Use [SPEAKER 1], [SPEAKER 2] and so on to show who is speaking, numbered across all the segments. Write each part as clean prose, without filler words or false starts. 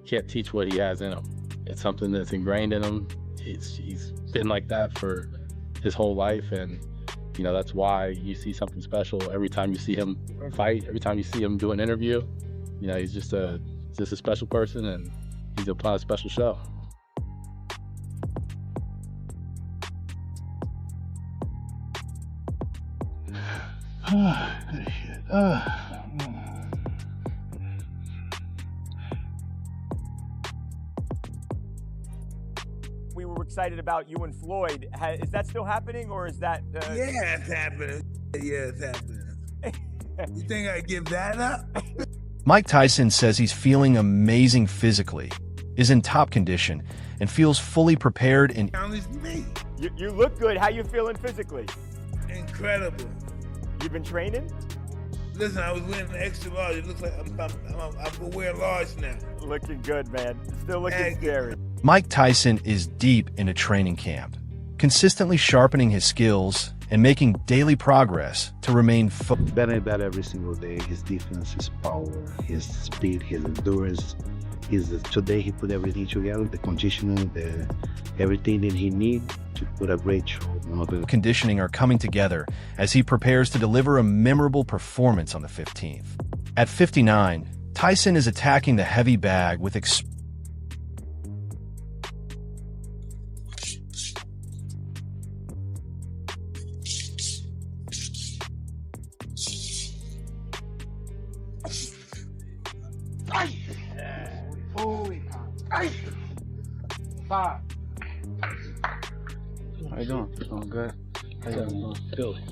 [SPEAKER 1] can't teach what he has in him. It's something that's ingrained in him. He's been like that for his whole life, and you know, that's why you see something special every time you see him fight, every time you see him do an interview. You know, he's just a special person, and he's a part of a special show.
[SPEAKER 2] We were excited about you and Floyd. Is that still happening, or is that?
[SPEAKER 3] Yeah, it's happening. Yeah, it's happening. You think I give that up?
[SPEAKER 4] Mike Tyson says he's feeling amazing physically, is in top condition, and feels fully prepared.
[SPEAKER 3] Challenge me.
[SPEAKER 2] You look good. How you feeling physically?
[SPEAKER 3] Incredible.
[SPEAKER 2] You've been training?
[SPEAKER 3] Listen, I was wearing an extra large. It looks like I'm gonna wear large now.
[SPEAKER 2] Looking good, man. Still looking scary.
[SPEAKER 4] Mike Tyson is deep into training camp, consistently sharpening his skills and making daily progress to remain
[SPEAKER 5] better and better every single day. His defense, his power, his speed, his endurance. Today he put everything together, the conditioning, everything that he needs to put a great show.
[SPEAKER 4] Conditioning are coming together as he prepares to deliver a memorable performance on the 15th. At 59, Tyson is attacking the heavy bag with
[SPEAKER 1] Five. How you doing? Doing good. How you doing? Philly.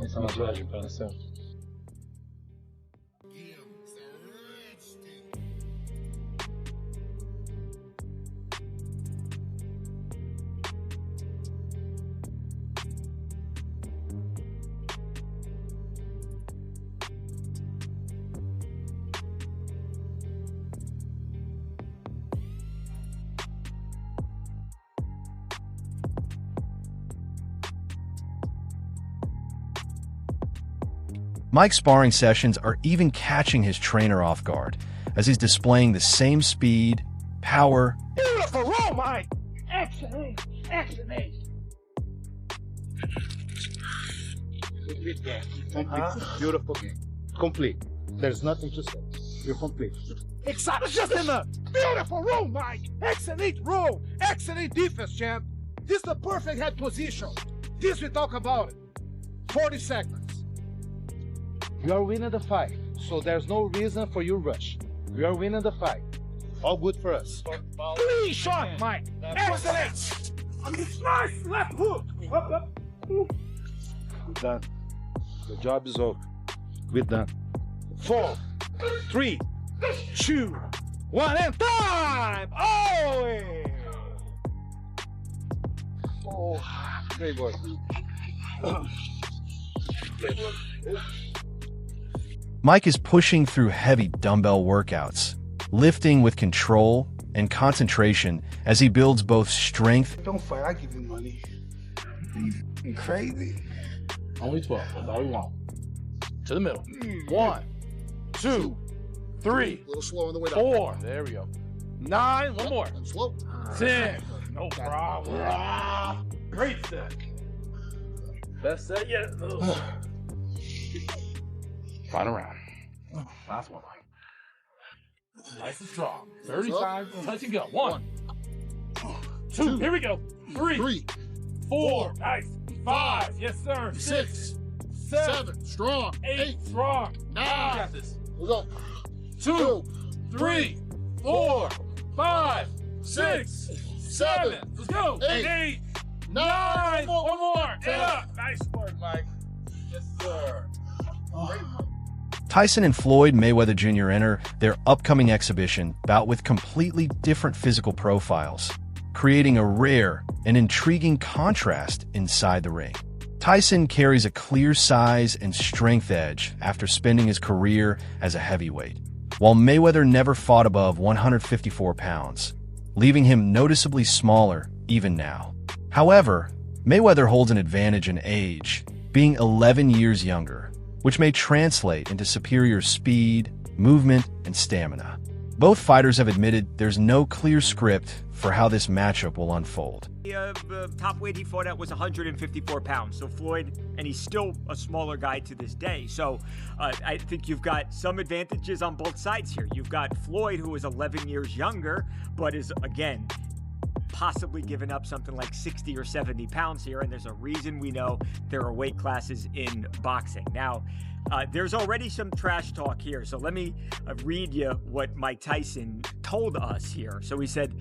[SPEAKER 1] It's my pleasure, brother. So.
[SPEAKER 4] Mike's sparring sessions are even catching his trainer off guard as he's displaying the same speed, power.
[SPEAKER 6] Beautiful roll, Mike! Excellent! Excellent!
[SPEAKER 7] Complete game. Beautiful game. Complete. There's nothing to say. You're complete.
[SPEAKER 6] Excited just enough! Beautiful roll, Mike! Excellent roll! Excellent defense, champ! This is the perfect head position. This we talk about it. 40 seconds.
[SPEAKER 7] You are winning the fight, so there's no reason for you rush. We are winning the fight. All good for us.
[SPEAKER 6] Clean shot, Mike. Excellent. Nice left hook. Up, up.
[SPEAKER 7] We're done. The job is over. We're done.
[SPEAKER 6] 4, 3, 2, 1, and time!
[SPEAKER 7] Oh, great work.
[SPEAKER 4] Mike is pushing through heavy dumbbell workouts, lifting with control and concentration as he builds both strength.
[SPEAKER 3] Don't fight. I give you money. You crazy?
[SPEAKER 1] Only 12. That's all we want. To the middle. 1, 2, 3.
[SPEAKER 7] A little slow on the way down.
[SPEAKER 1] 4. There we go. 9. One more.
[SPEAKER 7] Slow.
[SPEAKER 1] 10. No problem. Great set. Best set yet. Final round. Last one. Nice and strong. 35. Touch and go. 1, 2. Here we go. 3, 4. Nice. 5. Yes, sir. 6, 7.
[SPEAKER 7] Strong.
[SPEAKER 1] 8. Strong. 9. Got this.
[SPEAKER 7] Let's go.
[SPEAKER 1] 2, 3, 4, 5, 6, 7. Let's go. 8, 9. One more. 10 up. Nice work, Mike. Yes, sir.
[SPEAKER 4] Tyson and Floyd Mayweather Jr. enter their upcoming exhibition bout with completely different physical profiles, creating a rare and intriguing contrast inside the ring. Tyson carries a clear size and strength edge after spending his career as a heavyweight, while Mayweather never fought above 154 pounds, leaving him noticeably smaller even now. However, Mayweather holds an advantage in age, being 11 years younger, which may translate into superior speed, movement, and stamina. Both fighters have admitted there's no clear script for how this matchup will unfold.
[SPEAKER 2] The top weight he fought at was 154 pounds. So Floyd, and he's still a smaller guy to this day. So I think you've got some advantages on both sides here. You've got Floyd, who is 11 years younger, but is, again, possibly given up something like 60 or 70 pounds here. And there's a reason we know there are weight classes in boxing. Now, there's already some trash talk here. So let me read you what Mike Tyson told us here. So he said,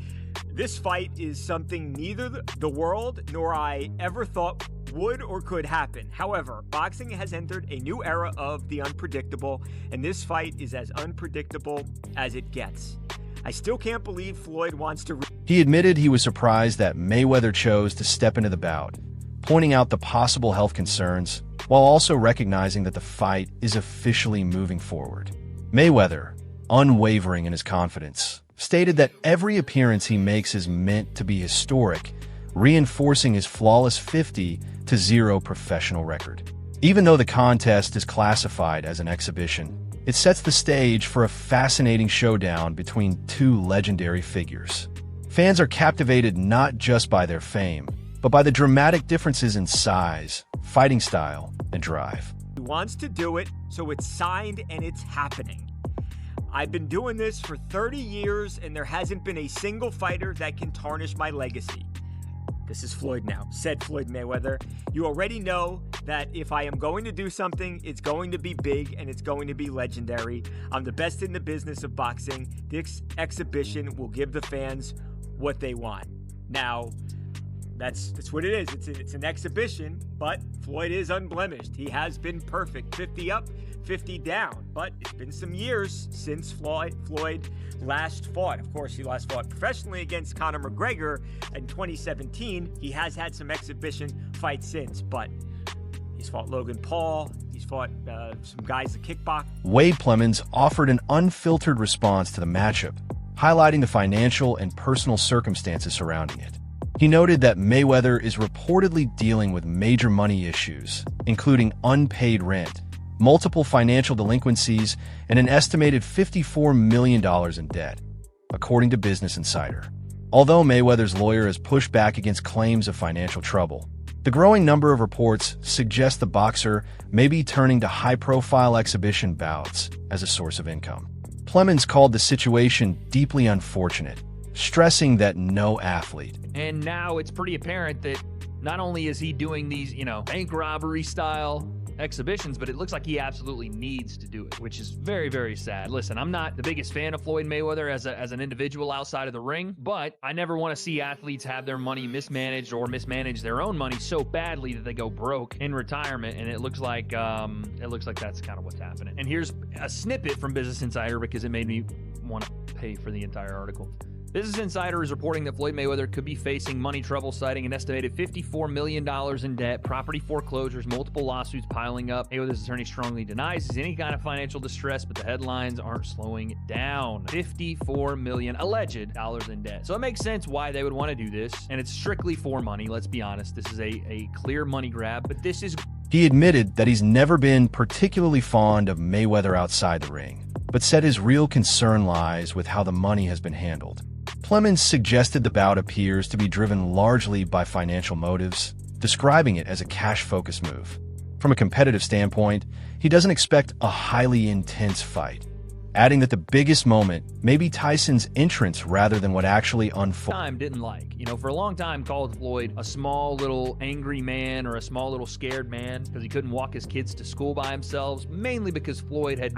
[SPEAKER 2] "This fight is something neither the world nor I ever thought would or could happen. However, boxing has entered a new era of the unpredictable, and this fight is as unpredictable as it gets. I still can't believe Floyd wants to..."
[SPEAKER 4] He admitted he was surprised that Mayweather chose to step into the bout, pointing out the possible health concerns, while also recognizing that the fight is officially moving forward. Mayweather, unwavering in his confidence, stated that every appearance he makes is meant to be historic, reinforcing his flawless 50-0 professional record. Even though the contest is classified as an exhibition, it sets the stage for a fascinating showdown between two legendary figures. Fans are captivated not just by their fame, but by the dramatic differences in size, fighting style, and drive.
[SPEAKER 2] He wants to do it, so it's signed and it's happening. I've been doing this for 30 years, and there hasn't been a single fighter that can tarnish my legacy. This is Floyd now, said Floyd Mayweather. You already know that if I am going to do something, it's going to be big and it's going to be legendary. I'm the best in the business of boxing. This exhibition will give the fans what they want. Now, that's what it is. It's an exhibition, but Floyd is unblemished. He has been perfect. 50 up, 50 down. But it's been some years since Floyd last fought. Of course, he last fought professionally against Conor McGregor in 2017. He has had some exhibition fights since, but he's fought Logan Paul. He's fought some guys that kickbox.
[SPEAKER 4] Wade Plemons offered an unfiltered response to the matchup, highlighting the financial and personal circumstances surrounding it. He noted that Mayweather is reportedly dealing with major money issues, including unpaid rent, multiple financial delinquencies, and an estimated $54 million in debt, according to Business Insider. Although Mayweather's lawyer has pushed back against claims of financial trouble, the growing number of reports suggest the boxer may be turning to high-profile exhibition bouts as a source of income. Plemons called the situation deeply unfortunate, stressing that no athlete.
[SPEAKER 8] And now it's pretty apparent that not only is he doing these, bank robbery style exhibitions, but it looks like he absolutely needs to do it, which is very, very sad. Listen, I'm not the biggest fan of Floyd Mayweather as an individual outside of the ring, but I never want to see athletes have their money mismanaged or mismanage their own money so badly that they go broke in retirement. And it looks like that's kind of what's happening. And here's a snippet from Business Insider because it made me want to pay for the entire article. Business Insider is reporting that Floyd Mayweather could be facing money trouble, citing an estimated $54 million in debt, property foreclosures, multiple lawsuits piling up. Mayweather's attorney strongly denies he's any kind of financial distress, but the headlines aren't slowing down. $54 million alleged dollars in debt. So it makes sense why they would want to do this, and it's strictly for money. Let's be honest. This is a clear money grab, but this is...
[SPEAKER 4] He admitted that he's never been particularly fond of Mayweather outside the ring, but said his real concern lies with how the money has been handled. Plemons suggested the bout appears to be driven largely by financial motives, describing it as a cash-focused move. From a competitive standpoint, he doesn't expect a highly intense fight, adding that the biggest moment may be Tyson's entrance rather than what actually unfolds.
[SPEAKER 8] Didn't like. For a long time called Floyd a small little angry man or a small little scared man because he couldn't walk his kids to school by himself, mainly because Floyd had,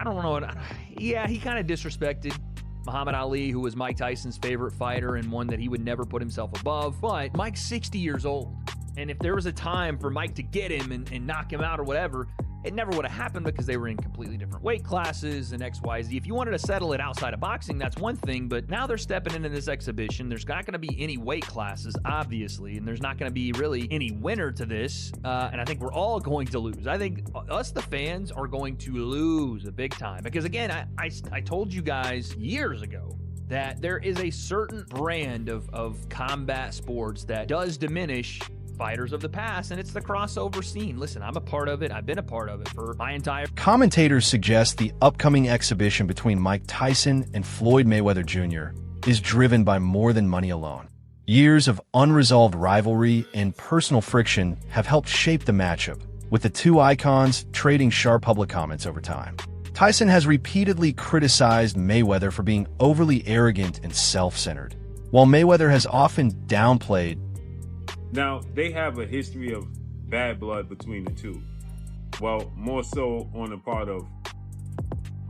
[SPEAKER 8] he kind of disrespected Muhammad Ali, who was Mike Tyson's favorite fighter and one that he would never put himself above. But Mike's 60 years old, and if there was a time for Mike to get him and knock him out or whatever, it never would have happened because they were in completely different weight classes and XYZ. If you wanted to settle it outside of boxing, that's one thing, but now they're stepping into this exhibition. There's not going to be any weight classes, obviously, and there's not going to be really any winner to this, and I think we're all going to lose. I think us, the fans, are going to lose a big time because, again, I told you guys years ago that there is a certain brand of combat sports that does diminish fighters of the past, and it's the crossover scene. Listen, I'm a part of it. I've been a part of it for my entire...
[SPEAKER 4] Commentators suggest the upcoming exhibition between Mike Tyson and Floyd Mayweather Jr. is driven by more than money alone. Years of unresolved rivalry and personal friction have helped shape the matchup, with the two icons trading sharp public comments over time. Tyson has repeatedly criticized Mayweather for being overly arrogant and self-centered, while Mayweather has often downplayed.
[SPEAKER 9] Now, they have a history of bad blood between the two. Well, more so on the part of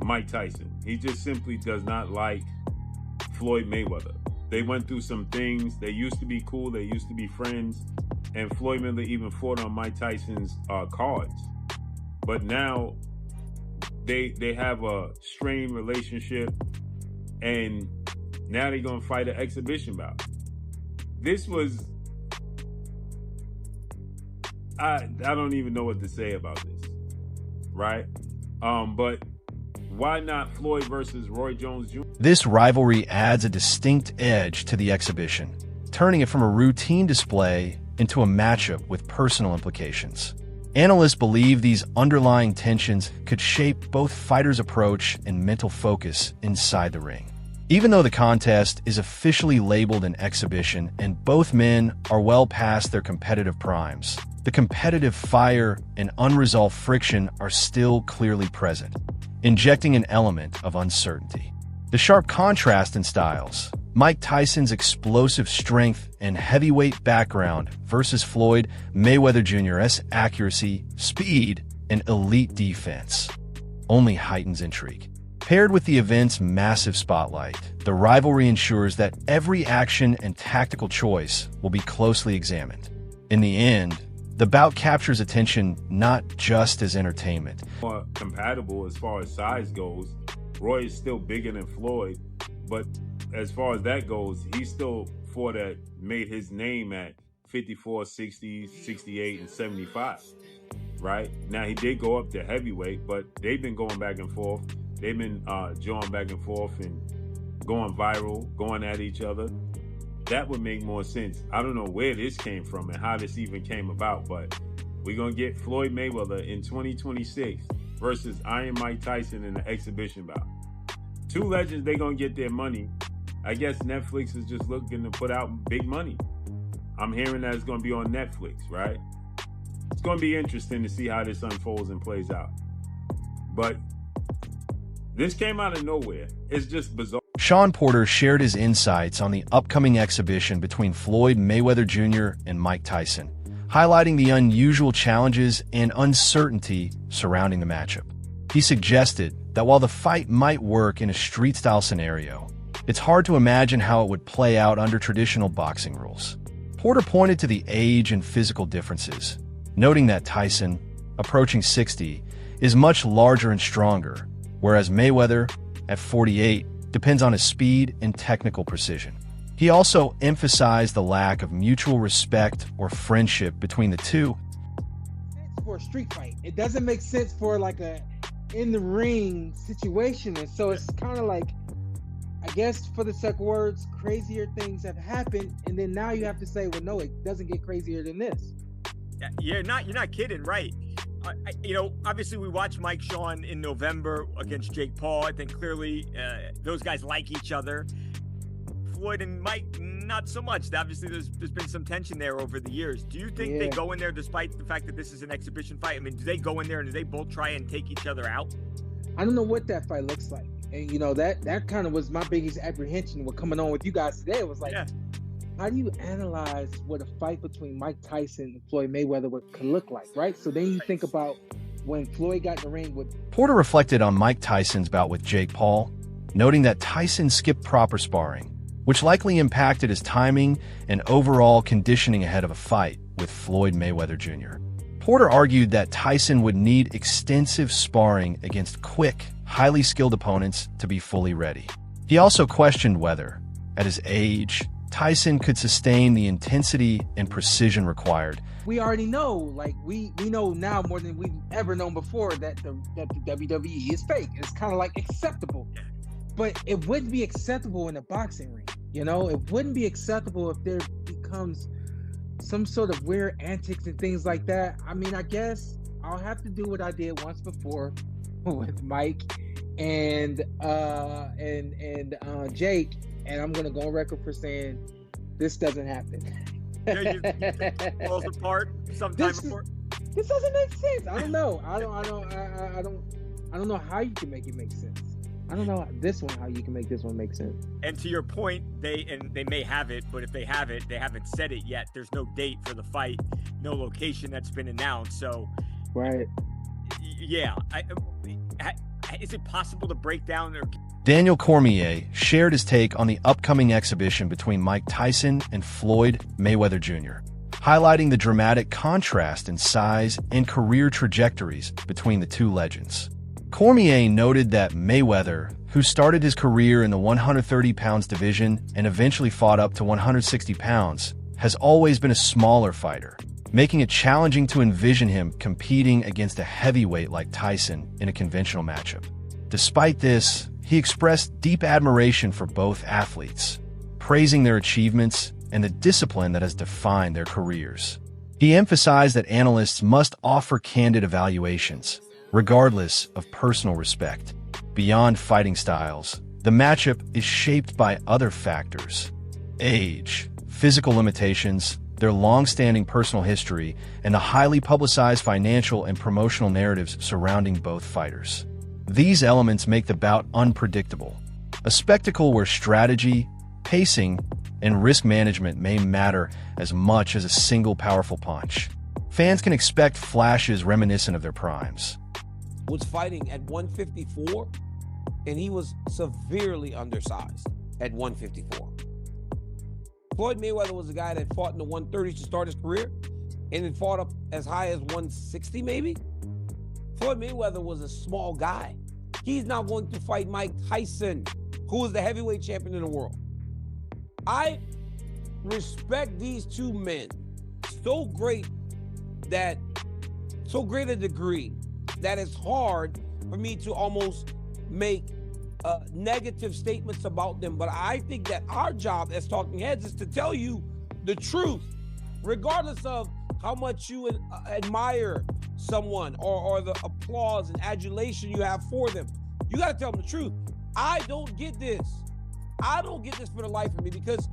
[SPEAKER 9] Mike Tyson. He just simply does not like Floyd Mayweather. They went through some things. They used to be cool. They used to be friends. And Floyd Mayweather even fought on Mike Tyson's cards. But now they have a strained relationship, and now they're going to fight an exhibition bout. This was... I don't even know what to say about this, right? But why not Floyd versus Roy Jones Jr.?
[SPEAKER 4] This rivalry adds a distinct edge to the exhibition, turning it from a routine display into a matchup with personal implications. Analysts believe these underlying tensions could shape both fighters' approach and mental focus inside the ring. Even though the contest is officially labeled an exhibition and both men are well past their competitive primes, the competitive fire and unresolved friction are still clearly present, injecting an element of uncertainty. The sharp contrast in styles, Mike Tyson's explosive strength and heavyweight background versus Floyd Mayweather Jr.'s accuracy, speed, and elite defense, only heightens intrigue. Paired with the event's massive spotlight, the rivalry ensures that every action and tactical choice will be closely examined. In the end, the bout captures attention not just as entertainment.
[SPEAKER 9] More compatible as far as size goes. Roy is still bigger than Floyd, but as far as that goes, he still fought at, made his name at 54, 60, 68, and 75, right? Now, he did go up to heavyweight, but they've been going back and forth. They've been jawing back and forth and going viral, going at each other. That would make more sense. I don't know where this came from and how this even came about, but we're going to get Floyd Mayweather in 2026 versus Iron Mike Tyson in the exhibition bout. Two legends, they're going to get their money. I guess Netflix is just looking to put out big money. I'm hearing that it's going to be on Netflix, right? It's going to be interesting to see how this unfolds and plays out. But this came out of nowhere. It's just bizarre.
[SPEAKER 4] Sean Porter shared his insights on the upcoming exhibition between Floyd Mayweather Jr. and Mike Tyson, highlighting the unusual challenges and uncertainty surrounding the matchup. He suggested that while the fight might work in a street-style scenario, it's hard to imagine how it would play out under traditional boxing rules. Porter pointed to the age and physical differences, noting that Tyson, approaching 60, is much larger and stronger, whereas Mayweather, at 48, depends on his speed and technical precision. He also emphasized the lack of mutual respect or friendship between the two.
[SPEAKER 10] For a street fight, it doesn't make sense for like a in-the-ring situation, and so it's kind of like, I guess for the sake of words, crazier things have happened, and then now you have to say, well, no, it doesn't get crazier than this.
[SPEAKER 2] Yeah, you're not kidding, right? Obviously we watched Mike Sean in November against Jake Paul. I think clearly those guys like each other. Floyd and Mike, not so much. Obviously there's been some tension there over the years. Do you think they go in there despite the fact that this is an exhibition fight? I mean, do they go in there and do they both try and take each other out?
[SPEAKER 10] I don't know what that fight looks like. And, that kind of was my biggest apprehension with coming on with you guys today. It was like, how do you analyze what a fight between Mike Tyson and Floyd Mayweather could look like, right? So then you think about when Floyd got in the ring with...
[SPEAKER 4] Porter reflected on Mike Tyson's bout with Jake Paul, noting that Tyson skipped proper sparring, which likely impacted his timing and overall conditioning ahead of a fight with Floyd Mayweather Jr. Porter argued that Tyson would need extensive sparring against quick, highly skilled opponents to be fully ready. He also questioned whether, at his age, Tyson could sustain the intensity and precision required.
[SPEAKER 10] We already know, like we know now more than we've ever known before that the WWE is fake. It's kind of like acceptable, but it wouldn't be acceptable in a boxing ring. It wouldn't be acceptable if there becomes some sort of weird antics and things like that. I mean, I guess I'll have to do what I did once before with Mike and Jake, and I'm gonna go on record for saying this doesn't happen.
[SPEAKER 2] Yeah, you falls apart sometime before.
[SPEAKER 10] This doesn't make sense. I don't know. I don't know how you can make it make sense. I don't know how you can make this one make sense.
[SPEAKER 2] And to your point, they may have it, but if they have it, they haven't said it yet. There's no date for the fight, no location that's been announced. So,
[SPEAKER 10] right.
[SPEAKER 2] Yeah. Is it possible to break down their...
[SPEAKER 4] Daniel Cormier shared his take on the upcoming exhibition between Mike Tyson and Floyd Mayweather Jr., highlighting the dramatic contrast in size and career trajectories between the two legends. Cormier noted that Mayweather, who started his career in the 130 pounds division and eventually fought up to 160 pounds, has always been a smaller fighter, making it challenging to envision him competing against a heavyweight like Tyson in a conventional matchup. Despite this, he expressed deep admiration for both athletes, praising their achievements and the discipline that has defined their careers. He emphasized that analysts must offer candid evaluations, regardless of personal respect. Beyond fighting styles, the matchup is shaped by other factors: age, physical limitations, their long-standing personal history, and the highly publicized financial and promotional narratives surrounding both fighters. These elements make the bout unpredictable, a spectacle where strategy, pacing, and risk management may matter as much as a single powerful punch. Fans can expect flashes reminiscent of their primes.
[SPEAKER 11] Was fighting at 154, and he was severely undersized at 154. Floyd Mayweather was a guy that fought in the 130s to start his career, and then fought up as high as 160 maybe. Floyd Mayweather was a small guy. He's now going to fight Mike Tyson, who is the heavyweight champion in the world. I respect these two men so great a degree that it's hard for me to almost make negative statements about them. But I think that our job as talking heads is to tell you the truth, regardless of how much you admire someone or the applause and adulation you have for them. You got to tell them the truth. I don't get this. I don't get this for the life of me, because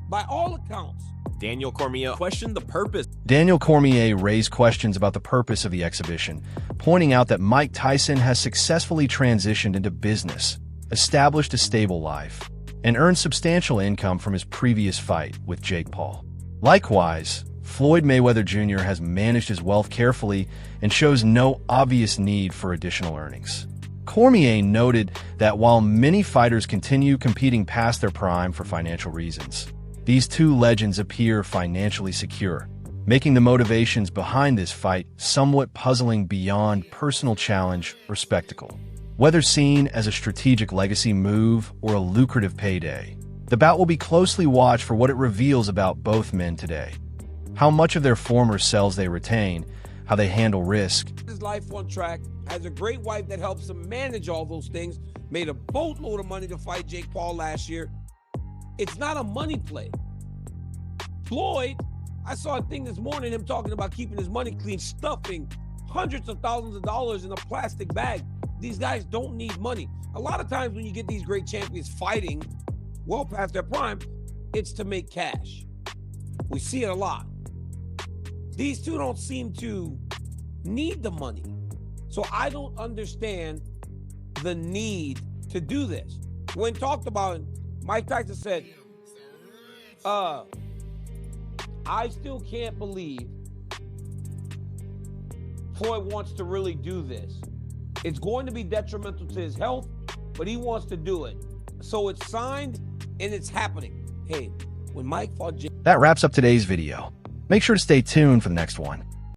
[SPEAKER 11] by all accounts,
[SPEAKER 12] Daniel Cormier questioned the purpose.
[SPEAKER 4] Daniel Cormier raised questions about the purpose of the exhibition, pointing out that Mike Tyson has successfully transitioned into business, established a stable life, and earned substantial income from his previous fight with Jake Paul. Likewise, Floyd Mayweather Jr. has managed his wealth carefully and shows no obvious need for additional earnings. Cormier noted that while many fighters continue competing past their prime for financial reasons, these two legends appear financially secure, making the motivations behind this fight somewhat puzzling beyond personal challenge or spectacle. Whether seen as a strategic legacy move or a lucrative payday, the bout will be closely watched for what it reveals about both men today. How much of their former selves they retain, how they handle risk.
[SPEAKER 11] His life on track, has a great wife that helps him manage all those things, made a boatload of money to fight Jake Paul last year. It's not a money play. Floyd, I saw a thing this morning, him talking about keeping his money clean, stuffing hundreds of thousands of dollars in a plastic bag. These guys don't need money. A lot of times when you get these great champions fighting well past their prime, it's to make cash. We see it a lot. These two don't seem to need the money. So I don't understand the need to do this. When talked about it, Mike Tyson said, I still can't believe Floyd wants to really do this. It's going to be detrimental to his health, but he wants to do it. So it's signed and it's happening. Hey, when Mike fought Jake...
[SPEAKER 4] That wraps up today's video. Make sure to stay tuned for the next one.